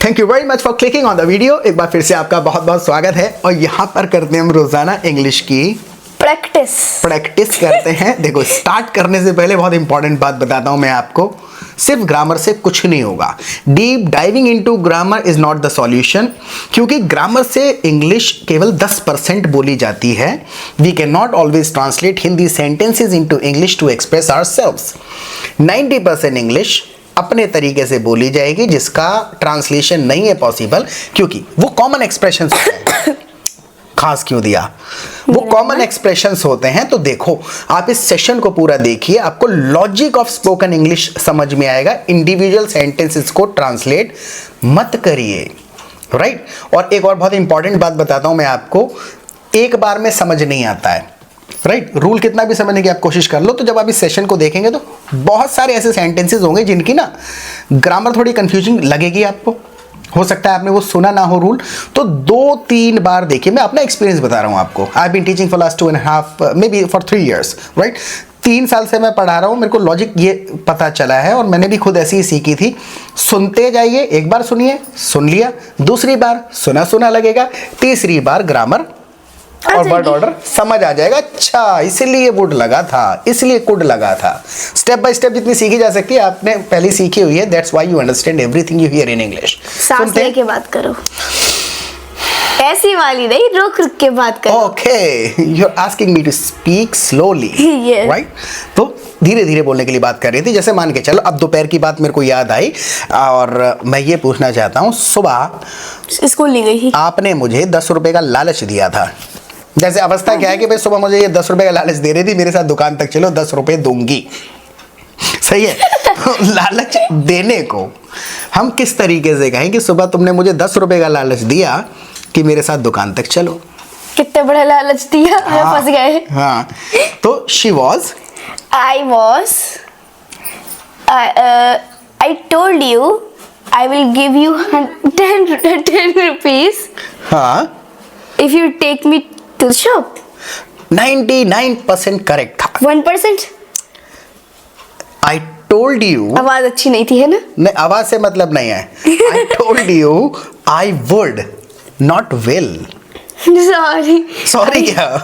Thank you very much for clicking on the video. एक बार फिर से आपका बहुत बहुत स्वागत है और यहाँ पर करते हैं हम रोजाना इंग्लिश की प्रैक्टिस करते हैं। देखो, स्टार्ट करने से पहले बहुत इंपॉर्टेंट बात बताता हूँ मैं आपको। सिर्फ ग्रामर से कुछ नहीं होगा। Deep diving into grammar is not the solution, क्योंकि ग्रामर से इंग्लिश केवल 10% बोली जाती है। We can not always translate Hindi sentences into English to express ourselves. 90% English अपने तरीके से बोली जाएगी जिसका ट्रांसलेशन नहीं है पॉसिबल, क्योंकि वो कॉमन एक्सप्रेशंस होते हैं। खास क्यों दिया? वो कॉमन एक्सप्रेशंस होते हैं। तो देखो, आप इस सेशन को पूरा देखिए, आपको लॉजिक ऑफ स्पोकन इंग्लिश समझ में आएगा। इंडिविजुअल सेंटेंसेस को ट्रांसलेट मत करिए, राइट। और एक और बहुत इंपॉर्टेंट बात बताता हूं मैं आपको, एक बार में समझ नहीं आता है, राइट। रूल कितना भी समझने की आप कोशिश कर लो, तो जब आप इस सेशन को देखेंगे तो बहुत सारे ऐसे सेंटेंसेस होंगे जिनकी ना ग्रामर थोड़ी कंफ्यूजिंग लगेगी आपको। हो सकता है आपने वो सुना ना हो रूल, तो 2-3 बार देखिए। मैं अपना एक्सपीरियंस बता रहा हूँ आपको। I been teaching for last 2.5 maybe for 3 years, right. 3 साल से मैं पढ़ा रहा हूँ, मेरे को लॉजिक ये पता चला है और मैंने भी खुद ऐसी ही सीखी थी। सुनते जाइए, एक बार सुनिए, सुन लिया, दूसरी बार सुना सुना लगेगा, तीसरी बार ग्रामर और वर्ड ऑर्डर समझ आ जाएगा। अच्छा, इसलिए वुड लगा था, इसलिए कुड लगा था। स्टेप बाय स्टेप जितनी सीखी जा सकती है आपने पहले सीखी हुई है। That's why you understand everything you here in English. सांस लेके बात करो, ऐसी वाली नहीं, रुक रुक के बात करो। Okay, you are asking me to speak slowly, Yes. Right. तो धीरे धीरे बोलने के लिए बात कर रही थी। जैसे मान के चलो, अब दोपहर की बात मेरे को याद आई और मैं ये पूछना चाहता हूँ, सुबह स्कूल नहीं गई। आपने मुझे 10 रुपए का लालच दिया था। जैसे अवस्था क्या है कि भाई सुबह मुझे ये 10 रुपए का लालच दे रही थी, मेरे साथ दुकान तक चलो, 10 रुपए दूंगी, सही है। लालच देने को हम किस तरीके से कहें कि सुबह तुमने मुझे 10 रुपए का लालच दिया कि मेरे साथ दुकान तक चलो। कितने बड़ा लालच दिया, फंस गए। हाँ, तो she was I told you I will give you 10 rupees हाँ, if you take me to the shop. 99% correct था। 1% आई टोल्ड यू, आवाज अच्छी नहीं थी, है ना? नहीं, आवाज से मतलब नहीं है। I told you I would, not will. Sorry क्या?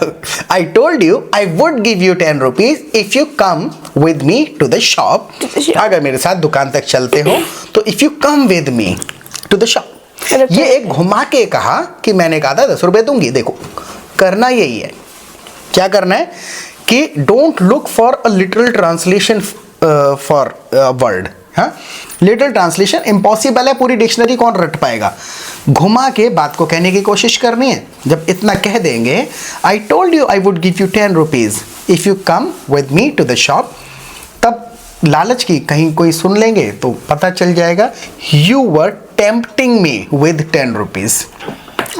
I told you I would give you 10 rupees if you come with me to the shop. अगर मेरे साथ दुकान तक चलते हो तो if you come with me to the shop. ये एक घुमा के कहा कि मैंने कहा था 10 रुपए दूंगी। देखो, करना यही है। क्या करना है कि don't look for a literal translation for word. हाँ, लिटरल ट्रांसलेशन इम्पॉसिबल है, पूरी डिक्शनरी कौन रट पाएगा। घुमा के बात को कहने की कोशिश करनी है। जब इतना कह देंगे, I told you I would give you 10 rupees if you come with me to the shop, तब लालच की कहीं कोई सुन लेंगे तो पता चल जाएगा you were tempting me with 10 rupees.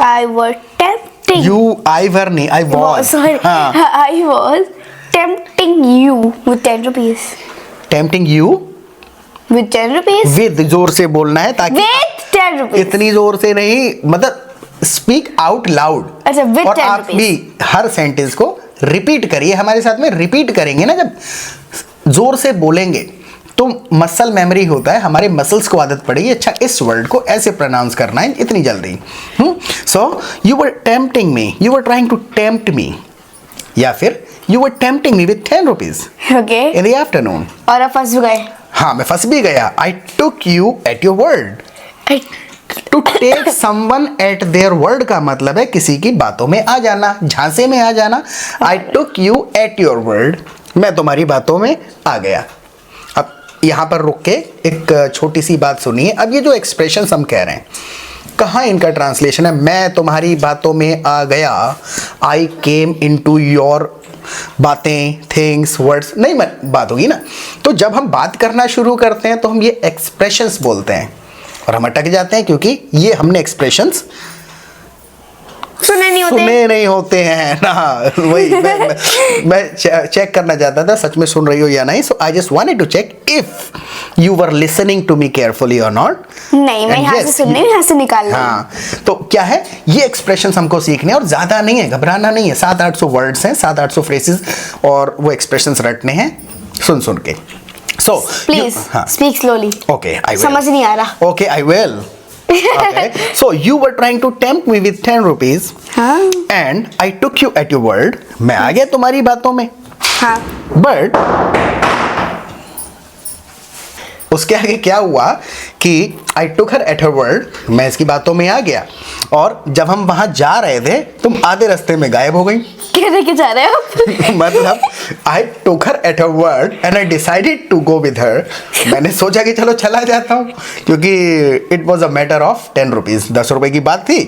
I was tempting. आई वर नहीं, I was. Sorry, I was tempting you with 10 rupees. Tempting you With 10 rupees? With, जोर से बोलना है ताकि With 10 rupees. इतनी जोर से नहीं, मतलब स्पीक आउट लाउड। अच्छा, with और 10 आप rupees. भी हर सेंटेंस को रिपीट करिए हमारे साथ में। रिपीट करेंगे ना, जब जोर से बोलेंगे तो मसल मेमोरी होता है, हमारे मसल्स को आदत पड़ेगी। अच्छा, इस वर्ड को ऐसे प्रोनाउंस करना है इतनी जल्दी। So you were tempting me, you were trying to tempt me, या फिर you were tempting me with 10 rupees Okay. In the afternoon. और आप फंस गए। हाँ, मैं फंस भी गया। I took you at your word. To take someone at their word का मतलब है किसी की बातों में आ जाना, झांसे में आ जाना। I took you at your word, मैं तुम्हारी बातों में आ गया। अब यहाँ पर रुक के एक छोटी सी बात सुनिए। अब ये जो एक्सप्रेशन हम कह रहे हैं, कहाँ इनका ट्रांसलेशन है? मैं तुम्हारी बातों में आ गया, आई केम इन टू योर बातें, थिंग्स, वर्ड्स नहीं बात होगी ना। तो जब हम बात करना शुरू करते हैं तो हम ये एक्सप्रेशंस बोलते हैं और हम अटक जाते हैं, क्योंकि ये हमने एक्सप्रेशंस सुने नहीं होते हैं ना। वही मैं चेक करना चाहता था सच में सुन रही हो या नहीं। So I just wanted to check if you were listening to me carefully or not. नहीं, मैं यहाँ से सुनने, यहाँ से निकाल रही हूँ। हाँ, तो क्या है, ये एक्सप्रेशंस हमको सीखने, और ज्यादा नहीं है, घबराना नहीं है। 700-800 वर्ड्स हैं, 700-800 फ्रेजेस, और वो एक्सप्रेशंस रटने हैं सुन सुन के। So please speak slowly. Okay, I will. समझ नहीं आ रहा। Okay, I will. Okay, so you were trying to tempt me with 10 rupees हाँ and I took you at your word. मैं आ गया तुम्हारी बातों में. हाँ But उसके आगे क्या हुआ कि I took her at her word, मैं इसकी बातों में आ गया, और जब हम वहां जा रहे थे तुम आधे रास्ते में गायब हो गई. क्या लेके जा रहे हो आप? मतलब I took her at her word and I decided to go with her. मैंने सोचा कि चलो चला जाता हूँ, क्योंकि it was a matter of 10 rupees, 10 रुपए की बात थी.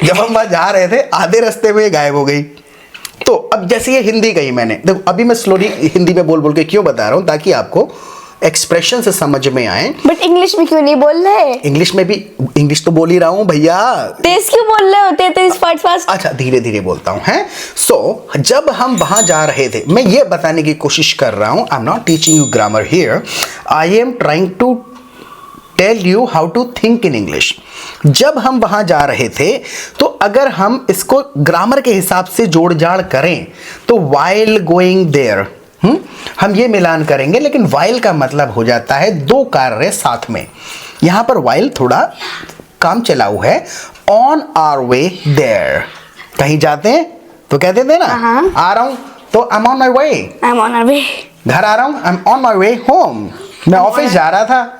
जब हम वहां जा रहे थे आधे रास्ते में गायब हो गई. तो अब जैसे ये हिंदी कही मैंने, देखो अभी मैं स्लोली हिंदी में बोल बोल के क्यों बता रहा हूँ, ताकि आपको एक्सप्रेशन से समझ में आए. बट इंग्लिश में क्यों नहीं बोल रहे? इंग्लिश में भी, इंग्लिश तो बोल ही रहा हूँ भैया. तेज क्यों बोल रहे होते? तेज फास्ट. अच्छा धीरे धीरे बोलता हूँ हैं. सो जब हम वहां जा रहे थे, मैं ये बताने की कोशिश कर रहा हूँ, I am not teaching you grammar here, I am trying to tell you how to think in English. जब हम वहां जा रहे थे, तो अगर हम इसको ग्रामर के हिसाब से जोड़ जाड़ करें तो वाइल गोइंग देयर, हम ये मिलान करेंगे, लेकिन वाइल का मतलब हो जाता है दो कार्य साथ में. यहां पर वाइल थोड़ा काम चलाऊ है. ऑन आवर वे देयर, कहीं जाते हैं तो कहते थे ना, आ रहा हूं तो I am on my way. I am on our way. घर आ रहा हूं, I am on my way home. मैं ऑफिस जा रहा था,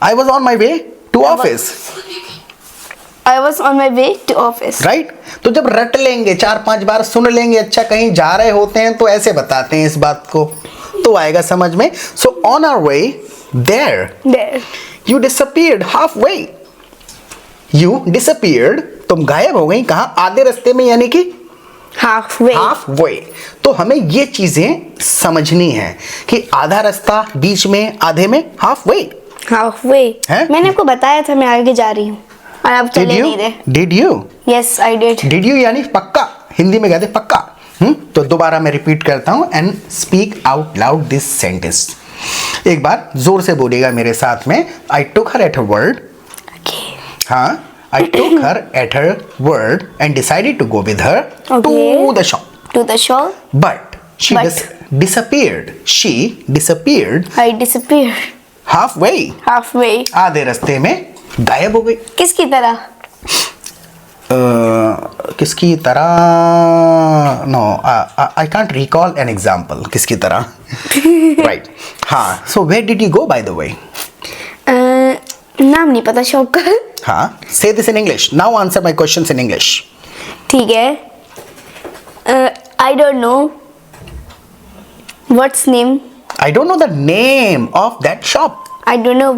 I was on my way to office. I was on my way to office. Right. तो जब रट लेंगे, 4-5 बार सुन लेंगे, अच्छा कहीं जा रहे होते हैं तो ऐसे बताते हैं इस बात को, तो आएगा समझ में. So on our way there, There. You disappeared half way. You disappeared, तुम गायब हो गई. कहाँ? आधे रास्ते में, यानी कि Halfway. Half way. तो हमें ये चीजें समझनी है कि आधा रास्ता, बीच में, आधे में, हाफ वे. Halfway. हैं? मैंने आपको बताया था मैं आगे जा रही हूँ और आप डिड चले यू नहीं रहे. Did you Yes, I did. Did you यानी पक्का. हिंदी में कहते पक्का. तो दोबारा मैं रिपीट करता हूं and speak out loud this sentence. एक बार जोर से बोलिएगा मेरे साथ में. I took her at her word. Okay. हाँ, I took her at her word and decided to go with her Okay. To the shop. To the shop. But she disappeared. She disappeared I disappeared. halfway. Halfway. आधे रास्ते में गायब हो गई. किसकी तरह? किसकी तरह? No, I can't recall an example. किसकी तरह? राइट. हाँ. So where did you go by the way? नाम नहीं पता शॉप का. हाँ, say this in English. Now answer my questions in English. ठीक है. I don't know. What's name? I don't know the name of that shop. I don't know.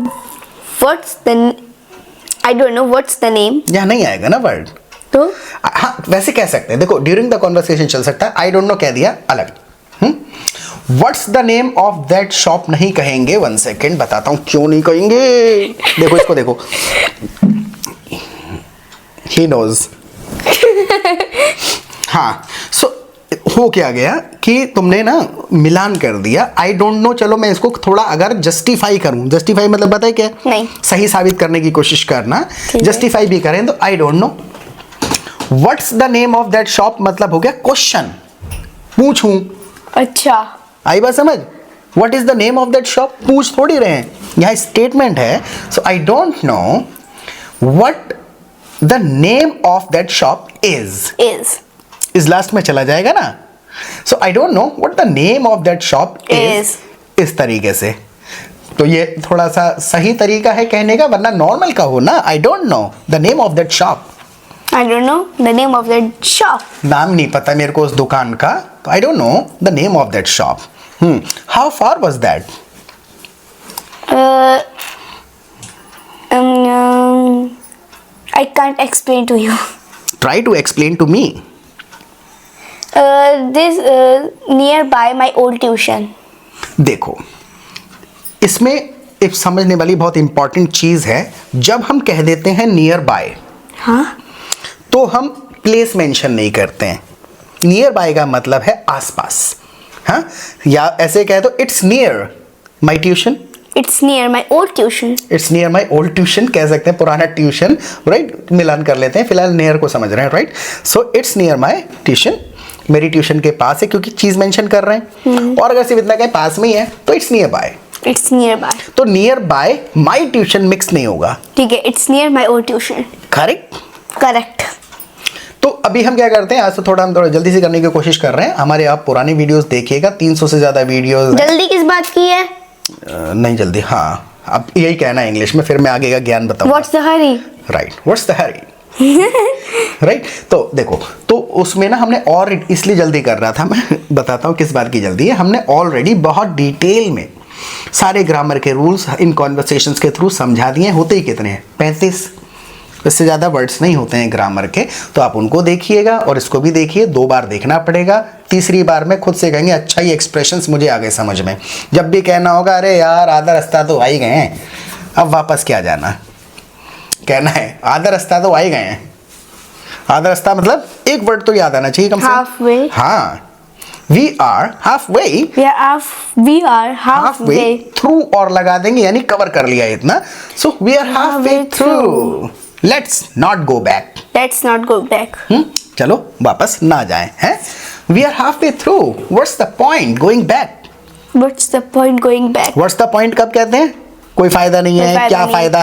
I don't know what's the name. यहाँ नहीं आएगा ना word. तो हाँ, वैसे कह सकते हैं. देखो, ड्यूरिंग द कॉन्वर्सेशन चल सकता है. आई डोंट नो कह दिया, अलग. What's the name of that shop नहीं कहेंगे. 1 सेकेंड, बताता हूं क्यों नहीं कहेंगे. देखो इसको, देखो. He knows. हाँ. सो हो क्या गया कि तुमने ना मिलान कर दिया. आई डोंट नो. चलो मैं इसको थोड़ा अगर जस्टिफाई करूं, जस्टिफाई मतलब पता है क्या? नहीं. सही साबित करने की कोशिश करना. जस्टिफाई भी करें तो I don't know. What's the name of that shop मतलब हो गया क्वेश्चन, पूछूं. अच्छा. आई बात समझ? What is the name of that shop, पूछ थोड़ी रहे हैं, यहाँ स्टेटमेंट है. So I don't know what the name of that shop is. इस लास्ट में चला जाएगा ना. So I don't know what the name of that shop is. इस तरीके से. तो ये थोड़ा सा सही तरीका है कहने का, वरना नॉर्मल का हो ना. आई don't know the name of that shop. I don't know the name of that shop. नाम नहीं पता मेरे को उस दुकान का, तो I don't know the name of that shop. How far was that? I can't explain to you. Try to explain to me. This nearby my old tuition. देखो, इसमें एक समझने वाली बहुत इंपॉर्टेंट चीज है. जब हम कह देते हैं नियर बाय, हाँ, तो हम प्लेस मेंशन नहीं करते हैं. नियर बाय का मतलब है आसपास. हाँ, या ऐसे कह दो it's near my tuition. It's near my old tuition. It's near my old tuition कह सकते हैं, पुराना ट्यूशन. राइट, मिलान कर लेते हैं. फिलहाल नियर को समझ रहे हैं. Right. So it's near my tuition, मेरी ट्यूशन के पास है, क्योंकि चीज मेंशन कर रहे हैं. और अगर सिर्फ इतना कहें पास में ही है तो it's near by. It's nearby. तो near by my tuition mix नहीं होगा, ठीक है, it's near my old tuition. Correct. Correct. तो अभी हम क्या करते हैं, आज तो हम थोड़ा जल्दी से करने की कोशिश कर रहे हैं। हमारे आप पुरानी वीडियोस देखिएगा, 300 से ज्यादा वीडियोस। जल्दी किस बात की है? नहीं जल्दी, हाँ अब यही कहना है इंग्लिश में, फिर मैं आगे का ज्ञान बताऊंगा। What's the hurry? Right, what's the Hari. Right, तो देखो, तो उसमें ना हमने और इसलिए जल्दी कर रहा था, मैं बताता हूँ किस बात की जल्दी है। हमने ऑलरेडी बहुत डिटेल में सारे ग्रामर के रूल्स इन कॉन्वर्सेशंस के थ्रू समझा दिए। होते ही कितने हैं, 35, इससे ज़्यादा वर्ड्स नहीं होते हैं ग्रामर के। तो आप उनको देखिएगा और इसको भी देखिए, 2 बार देखना पड़ेगा। तीसरी बार में खुद से कहेंगे अच्छा ये एक्सप्रेशंस मुझे आ गए समझ में। जब भी कहना होगा अरे यार आधा रास्ता तो आ ही गए हैं, अब वापस क्या जाना, कहना है आधा रास्ता तो आ ही गए हैं। आधा रास्ता मतलब एक वर्ड तो याद आना चाहिए कम से कम। Halfway. हाँ, we are halfway. We are halfway. Through और लगा देंगे यानी कवर कर लिया इतना। So we are halfway through. Let's not go back. Let's not go back. चलो वापस ना जाएं, हैं? We are halfway through. What's the point going back? What's the point going back? What's the point कब कहते हैं? कोई फायदा नहीं कोई है, फायदा क्या नहीं। फायदा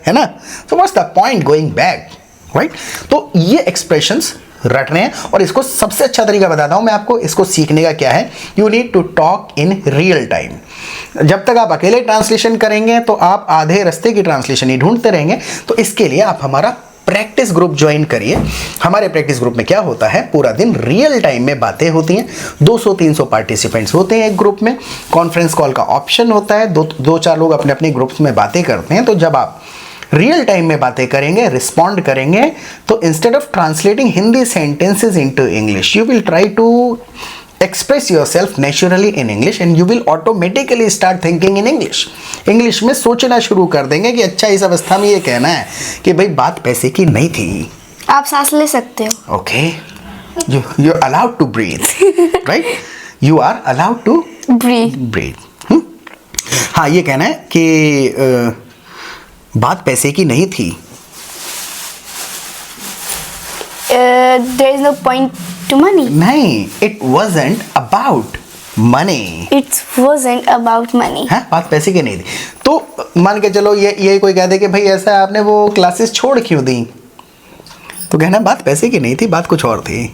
है ना? So what's the point going back? Right? तो ये एक्सप्रेशंस रटने हैं और इसको सबसे अच्छा तरीका बताता हूं मैं आपको। इसको सीखने का क्या है, you need to talk in real time. जब तक आप अकेले ट्रांसलेशन करेंगे तो आप आधे रास्ते की ट्रांसलेशन ही ढूंढते रहेंगे। तो इसके लिए आप हमारा प्रैक्टिस ग्रुप ज्वाइन करिए। हमारे प्रैक्टिस ग्रुप में क्या होता है, पूरा दिन रियल टाइम में बातें होती हैं। 200-300 पार्टिसिपेंट्स होते हैं एक ग्रुप में। कॉन्फ्रेंस कॉल का ऑप्शन होता है, 2-4 लोग अपने अपने ग्रुप्स में बातें करते हैं। तो जब आप रियल टाइम में बातें करेंगे, रिस्पॉन्ड करेंगे, तो instead of translating Hindi sentences into English, you will try to express yourself naturally in English and you will automatically start thinking in English. English में सोचना शुरू कर देंगे कि अच्छा इस अवस्था में ये कहना है कि भाई बात पैसे की नहीं थी। आप सांस ले सकते हो। Okay, you are allowed to breathe, right, you are allowed to breathe. हाँ, ये कहना है कि बात पैसे की नहीं थी। There is no point to money. नहीं, it wasn't about money. It wasn't about money. हाँ, बात पैसे की नहीं थी। तो मान के चलो ये कोई कह दे कि भाई ऐसा आपने वो क्लासेस छोड़ क्यों दी, तो कहना बात पैसे की नहीं थी, बात कुछ और थी।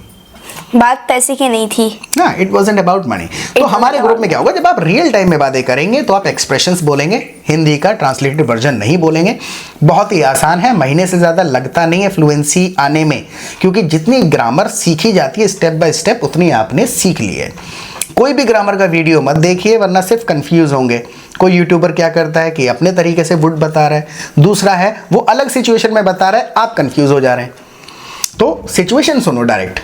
बात पैसे की नहीं थी ना, इट वॉजंट अबाउट मनी। तो हमारे ग्रुप में क्या होगा, जब आप रियल टाइम में बातें करेंगे तो आप एक्सप्रेशंस बोलेंगे, हिंदी का ट्रांसलेटेड वर्जन नहीं बोलेंगे। बहुत ही आसान है, महीने से ज़्यादा लगता नहीं है फ्लुएंसी आने में, क्योंकि जितनी ग्रामर सीखी जाती है स्टेप बाय स्टेप उतनी आपने सीख ली है। कोई भी ग्रामर का वीडियो मत देखिए वरना सिर्फ कंफ्यूज होंगे। कोई यूट्यूबर क्या करता है कि अपने तरीके से वुड बता रहा है, दूसरा है वो अलग सिचुएशन में बता रहा है, आप कंफ्यूज हो जा रहे हैं। तो सिचुएशन सुनो, डायरेक्ट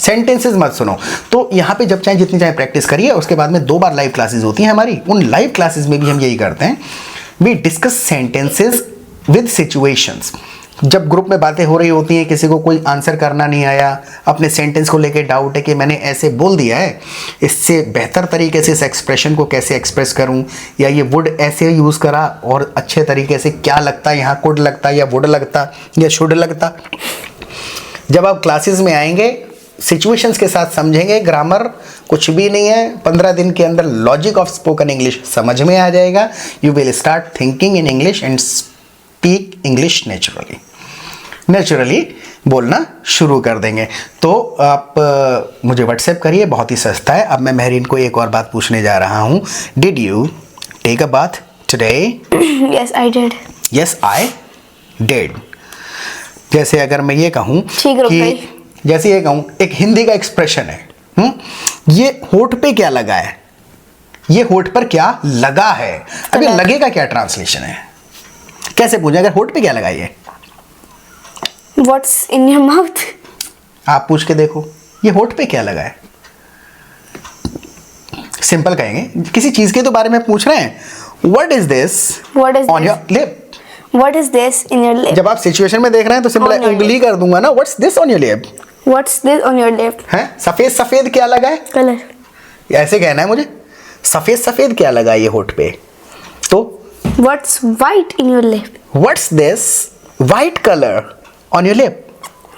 सेंटेंसेस मत सुनो। तो यहाँ पे जब चाहे जितनी चाहे प्रैक्टिस करिए। उसके बाद में 2 बार लाइव क्लासेस होती हैं हमारी। उन लाइव क्लासेस में भी हम यही करते हैं, we discuss sentences with situations. जब ग्रुप में बातें हो रही होती हैं, किसी को कोई आंसर करना नहीं आया, अपने सेंटेंस को लेके डाउट है कि मैंने ऐसे बोल दिया है, इससे बेहतर तरीके से इस एक्सप्रेशन को कैसे एक्सप्रेस करूं, या ये वुड ऐसे यूज़ करा और अच्छे तरीके से क्या लगता, यहाँ कुड लगता या वुड लगता या शुड लगता। जब आप क्लासेस में आएंगे सिचुएशंस के साथ समझेंगे। ग्रामर कुछ भी नहीं है, 15 दिन के अंदर लॉजिक ऑफ स्पोकन इंग्लिश समझ में आ जाएगा। You will start thinking in English and speak English naturally बोलना शुरू कर देंगे। तो आप मुझे व्हाट्सएप करिए, बहुत ही सस्ता है। अब मैं महरीन को एक और बात पूछने जा रहा हूँ, did you take a bath today? Yes, I did. Yes, I did. जैसे अगर मैं ये कहूँ कि जैसे ये कहूँ, एक हिंदी का एक्सप्रेशन है, ये होठ पे क्या लगा है, ये होठ पर क्या लगा है। अभी लगे का क्या ट्रांसलेशन है, कैसे पूछे अगर होठ पे क्या लगा है? What's in your mouth? आप पूछ के देखो, ये होठ पे क्या लगा है। सिंपल कहेंगे, किसी चीज के तो बारे में पूछ रहे हैं, what is this on your lip? What is this in your lip? जब आप सिचुएशन में देख रहे हैं तो सिंपल उंगली कर दूंगा ना, what's this on your lip? What's this on your lip? हैं, सफेद सफेद क्या लगा है? Color. ऐसे कहना है मुझे, सफेद सफेद क्या लगा है ये होठ पे। तो What's white in your lip? What's this white colour on your lip?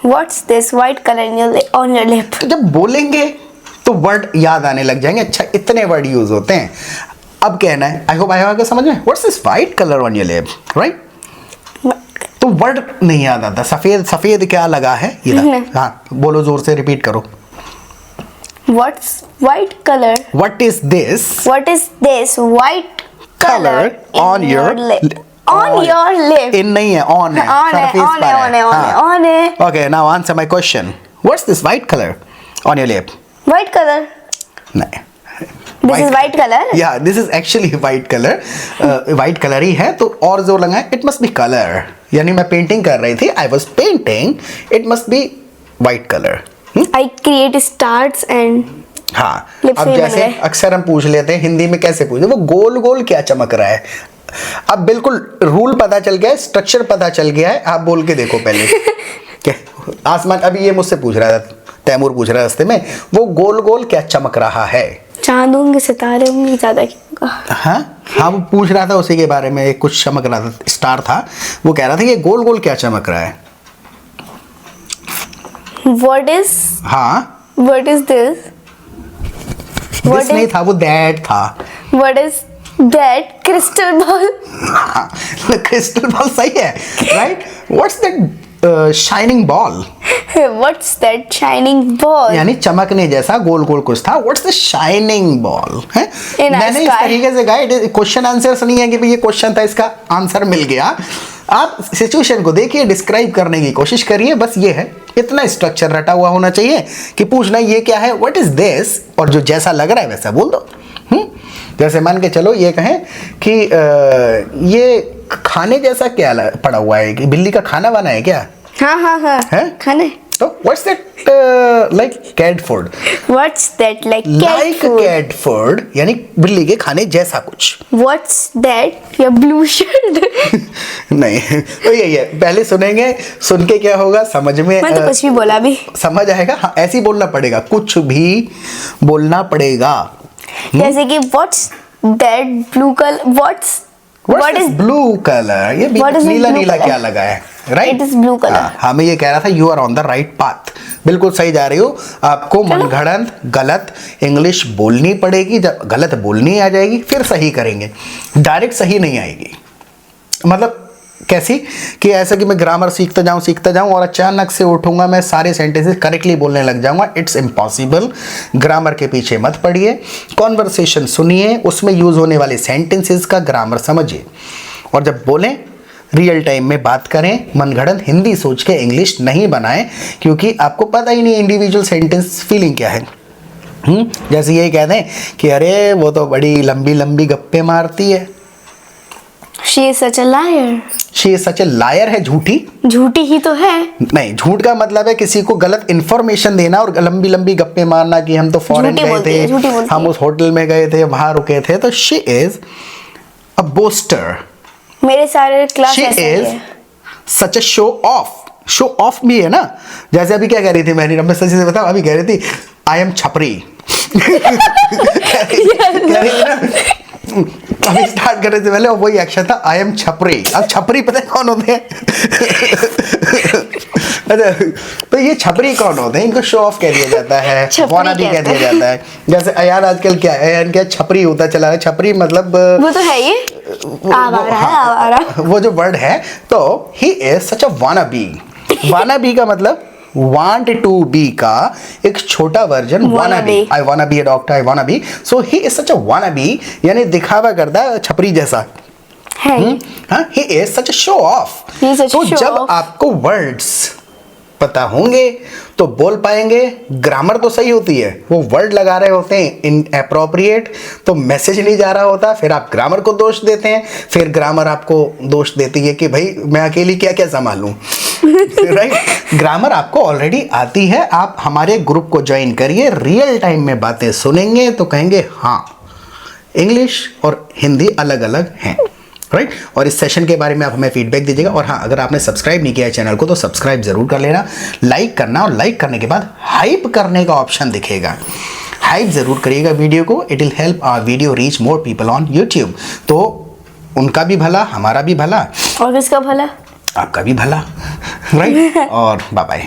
What's this white color in your on your lip? तो जब बोलेंगे तो वर्ड याद आने लग जाएंगे। अच्छा, इतने वर्ड यूज होते हैं। अब कहना है, आई होप आएगा समझ में, what's this white colour on your lip, right? तो वर्ड नहीं याद आता, सफेद सफेद क्या लगा है इधर। हाँ बोलो जोर से, रिपीट करो। What's white color? What is this What is this white color on your lip? On your lip. in नहीं है, on है, On है, surface on पर है, है। on है, on है, हाँ। on है। Okay, now answer my question. What's this white color on your lip? White color. नहीं। This is white color. Yeah, this is actually white color. White color ही है, तो और जो लगा है, it must be color. यानी मैं पेंटिंग कर रही थी, I was painting, it must be white color. I create stars and हाँ, Lips अब भी बन जैसे गए। अक्सर हम पूछ लेते हैं हिंदी में, कैसे पूछते, वो गोल गोल क्या चमक रहा है। अब बिल्कुल रूल पता चल गया है, स्ट्रक्चर पता चल गया है, आप बोल के देखो पहले। क्या आसमान, अभी ये मुझसे पूछ रहा था, तैमूर पूछ रहा है रास्ते में, वो गोल गोल क्या चमक रहा है। चांद होंगे, सितारे होंगे, ज्यादा क्या होगा? हाँ वो पूछ रहा था उसी के बारे में, एक कुछ चमक रहा था, स्टार था, वो कह रहा था कि गोल गोल क्या चमक रहा है। What is हाँ this? दिस नहीं था, वो दैट था। What is that crystal ball? Crystal ball सही है, right? What's that shining ball, What's that shining ball? यानी चमकने जैसा गोल गोल कुछ था। व्हाट्स द शाइनिंग बॉल है। In a मैंने इस sky. तरीके से गाइड, क्वेश्चन आंसर्स नहीं है कि भाई ये क्वेश्चन था इसका आंसर मिल गया। आप सिचुएशन को देखिए, डिस्क्राइब करने की कोशिश करिए, बस ये है, इतना स्ट्रक्चर रटा हुआ होना चाहिए कि पूछना ये क्या है, व्हाट इज दिस, और जो जैसा लग रहा है वैसा बोल दो। जैसे मान के चलो ये कहें कि ये खाने जैसा क्या पड़ा हुआ है, कि बिल्ली का खाना बना है क्या हाँ है? खाने। तो what's that like cat food, What's that like cat like food? Cat food, यानी बिल्ली के खाने जैसा कुछ। What's that? Your blue shirt? नहीं तो यही है, पहले सुनेंगे, सुन के क्या होगा समझ में मैं तो कुछ भी बोला अभी। समझ आएगा। हाँ ऐसे ही बोलना पड़ेगा, कुछ भी बोलना पड़ेगा। जैसे कि what's that blue color? What is blue colour, ये What is नीला blue नीला color? क्या लगा है, right? It is blue color. हमें ये कह रहा था you are on the right path, बिल्कुल सही जा रही हो। आपको मनगढ़ंत गलत इंग्लिश बोलनी पड़ेगी, जब गलत बोलनी आ जाएगी फिर सही करेंगे, डायरेक्ट सही नहीं आएगी। मतलब कैसी कि ऐसा कि मैं ग्रामर सीखता जाऊं और अचानक से उठूंगा मैं सारे सेंटेंसेस करेक्टली बोलने लग जाऊंगा, इट्स इम्पॉसिबल। ग्रामर के पीछे मत पड़िए, कॉन्वर्सेशन सुनिए, उसमें यूज होने वाले सेंटेंसेस का ग्रामर समझिए, और जब बोलें रियल टाइम में बात करें, मनगढ़ंत हिंदी सोच के इंग्लिश नहीं बनाएं, क्योंकि आपको पता ही नहीं इंडिविजुअल सेंटेंस फीलिंग क्या है। जैसे ये कह दें कि अरे वो तो बड़ी लंबी लंबी गप्पे मारती है, She is such a liar. She is such A lawyer, है झूठी। झूठी ही तो है। नहीं, झूठ का मतलब है किसी को गलत इंफॉर्मेशन देना और लंबी लंबी गप्पे मारना कि हम तो फॉरेन झूठी गए बोलती है, झूठी बोलती थे, हम है। उस होटल में गए थे, वहां रुके थे। तो शी इज अ बोस्टर, मेरे सारे क्लास शी ऐसे ही इज है। सच ए शो ऑफ। शो ऑफ भी है ना, जैसे अभी क्या कह रही थी मैंने, मैं सच्ची से बताऊं, अभी कह रही थी आई एम छपरी। कह रही थी ना, अभी स्टार्ट करने से पहले वही एक्शन था, आई एम छपरी। अब छपरी पता है कौन होते हैं? अच्छा, तो ये छपरी कौन होते हैं? इनको शो ऑफ कह दिया जाता है, छपरी वाना भी कह कहते दिया हैं। जाता है। जैसे यार आजकल क्या है, क्या छपरी होता चला है, छपरी मतलब वो तो है ये आवारा है, आवारा। वो जो वर्ड है, तो he is such a wanna be. Wanna be का मतलब want to be का एक छोटा version wanna be। I wanna be a doctor, I wanna be, so he is such a wanna be, यानी दिखावा करता छपरी जैसा है ये। हाँ, he is such a show off। He is such a तो show जब off। आपको वर्ड्स पता होंगे तो बोल पाएंगे। ग्रामर तो सही होती है, वो वर्ड लगा रहे होते हैं इन अप्रोप्रिएट, तो मैसेज नहीं जा रहा होता, फिर आप ग्रामर को दोष देते हैं, फिर ग्रामर आपको दोष देती है कि भाई मैं अकेली क्या क्या संभालूं। राइट, ग्रामर आपको ऑलरेडी आती है। आप हमारे ग्रुप को ज्वाइन करिए, रियल टाइम में बातें सुनेंगे तो कहेंगे हाँ, इंग्लिश और हिंदी अलग अलग हैं। राइट, और इस सेशन के बारे में आप हमें फीडबैक दीजिएगा। और हाँ, अगर आपने सब्सक्राइब नहीं किया है चैनल को तो सब्सक्राइब जरूर कर लेना, लाइक करना, और लाइक करने के बाद हाइप करने का ऑप्शन दिखेगा, हाइप जरूर करिएगा वीडियो को। It will help our video reach more people on YouTube. तो उनका भी भला, हमारा भी भला, और किसका भला? आपका भी भला। राइट, और बाय बाय।